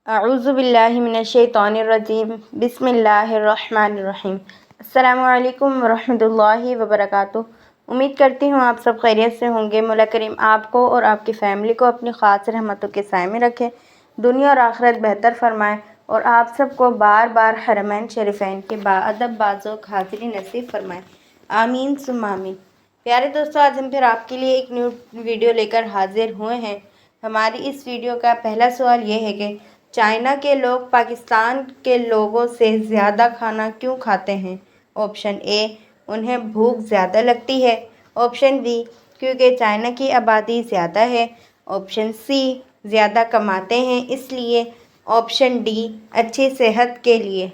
اعوذ باللہ من الشیطان الرجیم بسم اللہ الرحمن الرحیم۔ السلام علیکم ورحمۃ اللہ وبرکاتہ۔ امید کرتی ہوں آپ سب خیریت سے ہوں گے۔ مولا کریم آپ کو اور آپ کی فیملی کو اپنی خاص رحمتوں کے سائے میں رکھے، دنیا اور آخرت بہتر فرمائے، اور آپ سب کو بار بار حرمین شریفین کے باادب باذوق حاضری نصیب فرمائے، آمین ثم آمین۔ پیارے دوستو، آج ہم پھر آپ کے لیے ایک نیو ویڈیو لے کر حاضر ہوئے ہیں۔ ہماری اس ویڈیو کا پہلا سوال یہ ہے کہ چائنا کے لوگ پاکستان کے لوگوں سے زیادہ کھانا کیوں کھاتے ہیں؟ آپشن اے، انہیں بھوک زیادہ لگتی ہے۔ آپشن بی، کیونکہ چائنا کی آبادی زیادہ ہے۔ آپشن سی، زیادہ کماتے ہیں اس لیے۔ آپشن ڈی، اچھی صحت کے لیے۔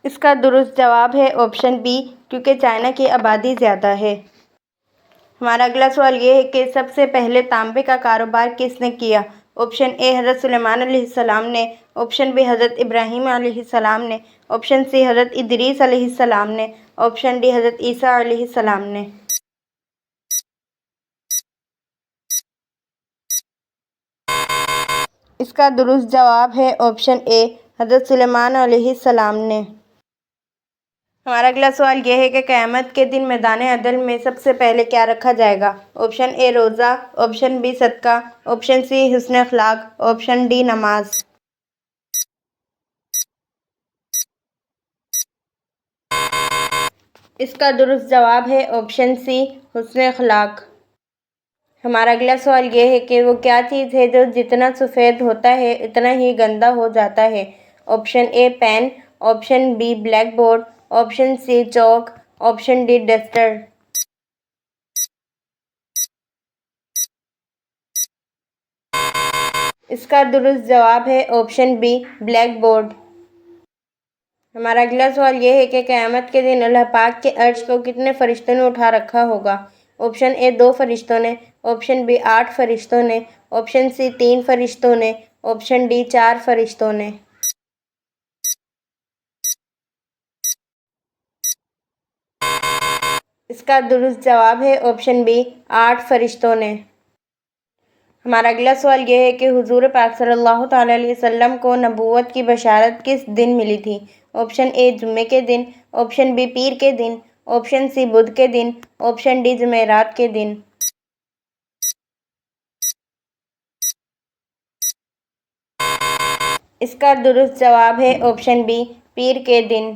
اس کا درست جواب ہے آپشن بی، کیونکہ چائنا کی آبادی زیادہ ہے۔ ہمارا اگلا سوال یہ ہے کہ سب سے پہلے تانبے کا کاروبار کس نے کیا؟ آپشن اے، حضرت سلیمان علیہ السلام نے۔ آپشن بی، حضرت ابراہیم علیہ السلام نے۔ آپشن سی، حضرت ادریس علیہ السلام نے۔ آپشن ڈی، حضرت عیسیٰ علیہ السلام نے۔ اس کا درست جواب ہے آپشن اے، حضرت سلیمان علیہ السلام نے۔ ہمارا اگلا سوال یہ ہے کہ قیامت کے دن میدان عدل میں سب سے پہلے کیا رکھا جائے گا؟ آپشن اے، روزہ۔ آپشن بی، صدقہ۔ آپشن سی، حسن اخلاق۔ آپشن ڈی، نماز۔ اس کا درست جواب ہے آپشن سی، حسن اخلاق۔ ہمارا اگلا سوال یہ ہے کہ وہ کیا چیز ہے جو جتنا سفید ہوتا ہے اتنا ہی گندا ہو جاتا ہے؟ Option A, pen. Option B, black board. Option C, chalk. Option D, duster. اس کا درست جواب ہے آپشن بی، بلیک بورڈ۔ ہمارا اگلا سوال یہ ہے کہ قیامت کے دن اللہ پاک کے عرش کو کتنے فرشتوں نے اٹھا رکھا ہوگا؟ آپشن اے، 2 فرشتوں نے۔ آپشن بی، 8 فرشتوں نے۔ آپشن سی، 3 فرشتوں نے۔ آپشن ڈی، 4 فرشتوں نے۔ اس کا درست جواب ہے آپشن بی، 8 فرشتوں نے۔ ہمارا اگلا سوال یہ ہے کہ حضور پاک صلی اللہ تعالیٰ علیہ وسلم کو نبوت کی بشارت کس دن ملی تھی؟ آپشن اے، جمعے کے دن۔ آپشن بی، پیر کے دن۔ آپشن سی، بدھ کے دن۔ آپشن ڈی، جمعرات کے دن۔ اس کا درست جواب ہے آپشن بی، پیر کے دن۔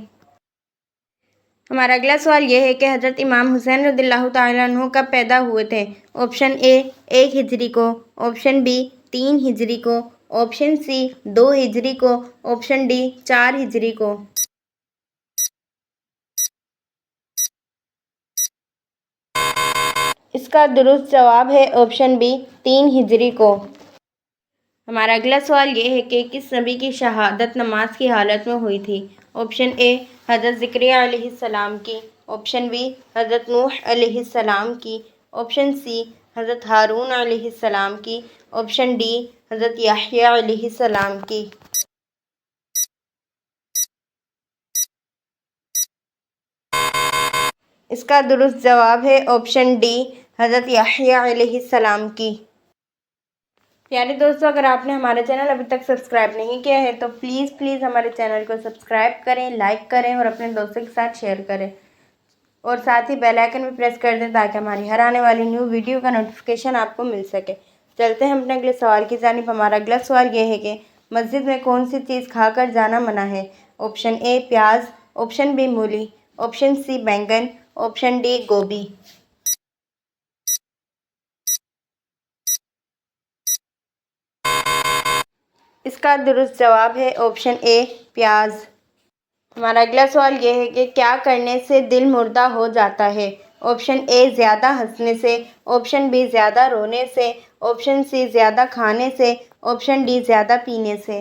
ہمارا اگلا سوال یہ ہے کہ حضرت امام حسین رضی اللہ تعالیٰ عنہ کب پیدا ہوئے تھے؟ آپشن اے، 1 ہجری کو۔ آپشن بی، 3 ہجری کو۔ آپشن سی، 2 ہجری کو۔ آپشن ڈی، 4 ہجری کو۔ اس کا درست جواب ہے آپشن بی، 3 ہجری کو۔ ہمارا اگلا سوال یہ ہے کہ کس نبی کی شہادت نماز کی حالت میں ہوئی تھی؟ آپشن اے، حضرت زکریا علیہ السلام کی۔ آپشن بی، حضرت نوح علیہ السلام کی۔ آپشن سی، حضرت ہارون علیہ السلام کی۔ آپشن ڈی، حضرت یحییٰ علیہ السلام کی۔ اس کا درست جواب ہے آپشن ڈی، حضرت یحییٰ علیہ السلام کی۔ پیارے دوستو، اگر آپ نے ہمارا چینل ابھی تک سبسکرائب نہیں کیا ہے تو پلیز ہمارے چینل کو سبسکرائب کریں، لائک کریں اور اپنے دوستوں کے ساتھ شیئر کریں، اور ساتھ ہی بیل آئیکن بھی پریس کر دیں تاکہ ہماری ہر آنے والی نیو ویڈیو کا نوٹیفیکیشن آپ کو مل سکے۔ چلتے ہیں اپنے اگلے سوال کی جانب۔ ہمارا اگلا سوال یہ ہے کہ مسجد میں کون سی چیز کھا کر جانا منع ہے؟ آپشن اے، پیاز۔ آپشن بی، مولی۔ آپشن سی، بینگن۔ آپشن ڈی، گوبھی۔ اس کا درست جواب ہے آپشن اے، پیاز۔ ہمارا اگلا سوال یہ ہے کہ کیا کرنے سے دل مردہ ہو جاتا ہے؟ آپشن اے، زیادہ ہنسنے سے۔ آپشن بی، زیادہ رونے سے۔ آپشن سی، زیادہ کھانے سے۔ آپشن ڈی، زیادہ پینے سے۔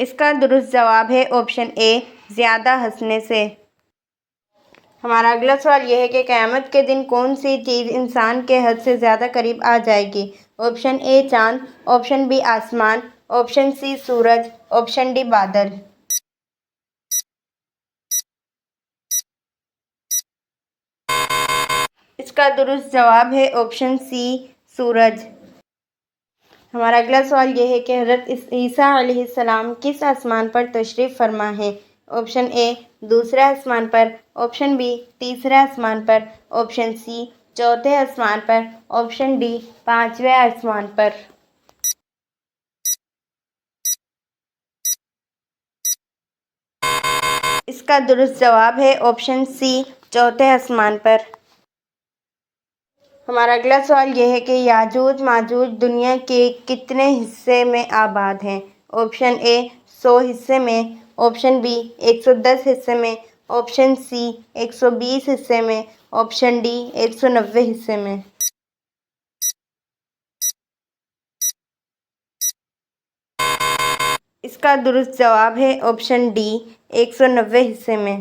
اس کا درست جواب ہے آپشن اے، زیادہ ہنسنے سے۔ ہمارا اگلا سوال یہ ہے کہ قیامت کے دن کون سی چیز انسان کے حد سے زیادہ قریب آ جائے گی؟ آپشن اے، چاند۔ آپشن بی، آسمان۔ آپشن سی، سورج۔ آپشن ڈی، بادل۔ اس کا درست جواب ہے آپشن سی سورج۔ ہمارا اگلا سوال یہ ہے کہ حضرت عیسیٰ علیہ السلام کس آسمان پر تشریف فرما ہے؟ آپشن اے دوسرے آسمان پر، آپشن بی تیسرے آسمان پر، آپشن سی چوتھے آسمان پر، آپشن ڈی پانچویں آسمان پر۔ اس کا درست جواب ہے آپشن سی چوتھے آسمان پر۔ ہمارا اگلا سوال یہ ہے کہ یاجوج ماجوج دنیا کے کتنے حصے میں آباد ہیں؟ آپشن اے 100 حصے میں، آپشن بی 110 حصے میں، آپشن سی 120 حصے میں، آپشن ڈی 190 حصے میں۔ اس کا درست جواب ہے آپشن ڈی 190 حصے میں۔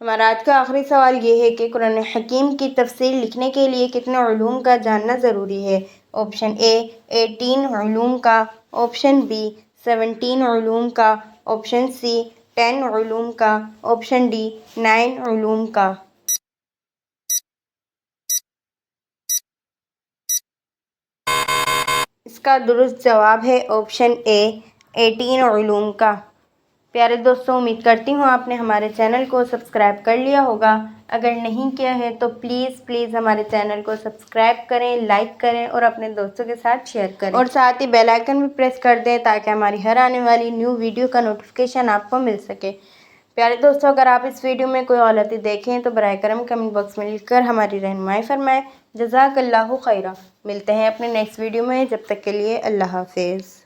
ہمارا آج کا آخری سوال یہ ہے کہ قرآن حکیم کی تفسیر لکھنے کے لیے کتنے علوم کا جاننا ضروری ہے؟ آپشن اے 18 علوم کا، آپشن بی 17 علوم کا، آپشن سی 10 علوم کا، آپشن ڈی 9 علوم کا۔ اس کا درست جواب ہے آپشن اے 18 علوم کا۔ پیارے دوستوں، امید کرتی ہوں آپ نے ہمارے چینل کو سبسکرائب کر لیا ہوگا۔ اگر نہیں کیا ہے تو پلیز ہمارے چینل کو سبسکرائب کریں، لائک کریں اور اپنے دوستوں کے ساتھ شیئر کریں، اور ساتھ ہی بیل آئیکن بھی پریس کر دیں تاکہ ہماری ہر آنے والی نیو ویڈیو کا نوٹیفیکیشن آپ کو مل سکے۔ پیارے دوستوں، اگر آپ اس ویڈیو میں کوئی غلطی دیکھیں تو براہ کرم کمنٹ باکس میں لکھ کر ہماری رہنمائی فرمائیں۔ جزاک اللہ خیرہ۔ ملتے ہیں اپنے نیکسٹ ویڈیو میں، جب تک کے لیے اللہ حافظ۔